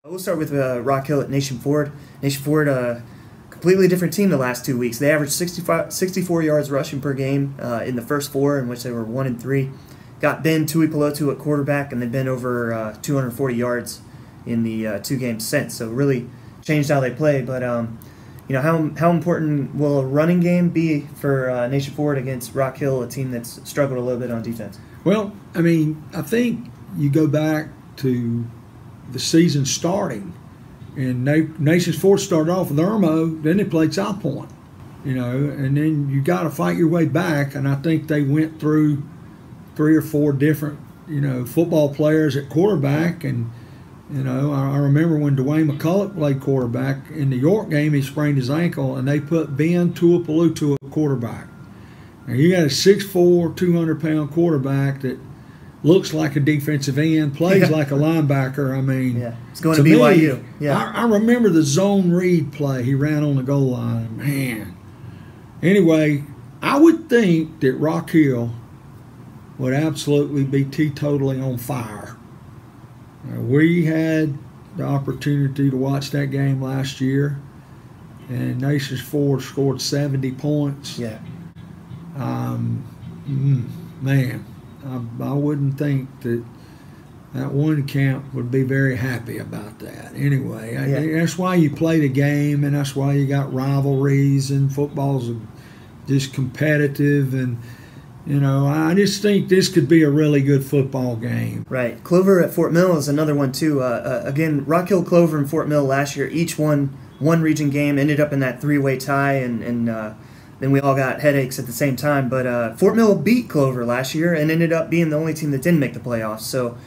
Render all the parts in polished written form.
We'll start with Rock Hill at Nation Ford. Nation Ford, completely different team the last 2 weeks. They averaged 64 yards rushing per game in the first four, in which they were 1-3. Got Ben Tuipulotu at quarterback, and they've been over 240 yards in the 2 games since. So really changed how they play. But how important will a running game be for Nation Ford against Rock Hill, a team that's struggled a little bit on defense? Well, I mean, I think you go back to the season starting, and Nations Ford started off with Irmo, then they played South Point, and then you got to fight your way back. And I think they went through 3 or 4 different, football players at quarterback. And I remember when Dwayne McCulloch played quarterback in the York game, he sprained his ankle, and they put Ben Tuipulotu at quarterback. Now you got a 6'4", 200-pound quarterback that looks like a defensive end, plays like a linebacker. I mean, it's going to BYU. I remember the zone read play. He ran on the goal line. Man. Anyway, I would think that Rock Hill would absolutely be teetotally on fire. We had the opportunity to watch that game last year, and Nations Ford scored 70 points. Yeah. Man. I wouldn't think that one camp would be very happy about that. Anyway, that's why you play the game, and that's why you got rivalries, and football's just competitive. And, I just think this could be a really good football game. Right. Clover at Fort Mill is another one, too. Again, Rock Hill, Clover, and Fort Mill last year, each won one region game, ended up in that 3-way tie, and then we all got headaches at the same time. But Fort Mill beat Clover last year and ended up being the only team that didn't make the playoffs. So,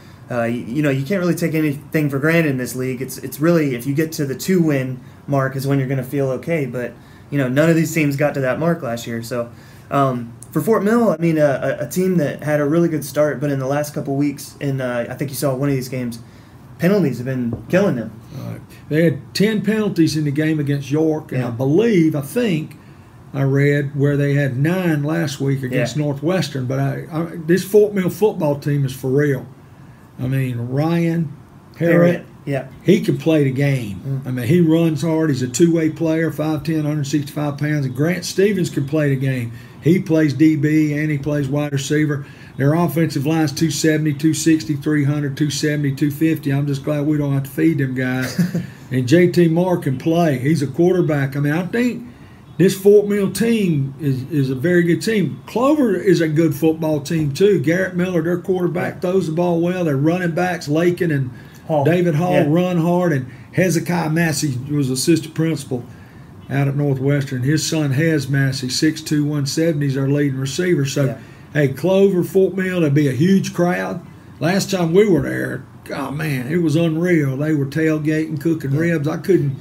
you can't really take anything for granted in this league. It's really, if you get to the 2-win mark is when you're going to feel okay. But, none of these teams got to that mark last year. So, for Fort Mill, I mean, a team that had a really good start, but in the last couple weeks, and I think you saw one of these games, penalties have been killing them. They had 10 penalties in the game against York, and I think I read where they had 9 last week against Northwestern. But this Fort Mill football team is for real. I mean, Ryan Herald, he can play the game. I mean, he runs hard. He's a 2-way player, 5'10", 165 pounds. And Grant Stevens can play the game. He plays DB and he plays wide receiver. Their offensive line's 270, 260, 300, 270, 250. I'm just glad we don't have to feed them guys. And JT Moore can play. He's a quarterback. I mean, I think this Fort Mill team is a very good team. Clover is a good football team, too. Garrett Miller, their quarterback, throws the ball well. Their running backs, Lakin and David Hall, run hard. And Hezekiah Massey was assistant principal out at Northwestern. His son, Hez Massey, 6'2", 170, is our leading receiver. So, hey, Clover, Fort Mill, there'd be a huge crowd. Last time we were there, oh, man, it was unreal. They were tailgating, cooking ribs. I couldn't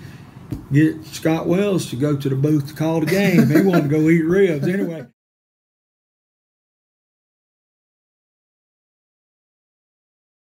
get Scott Wells to go to the booth to call the game. He wanted to go eat ribs. Anyway.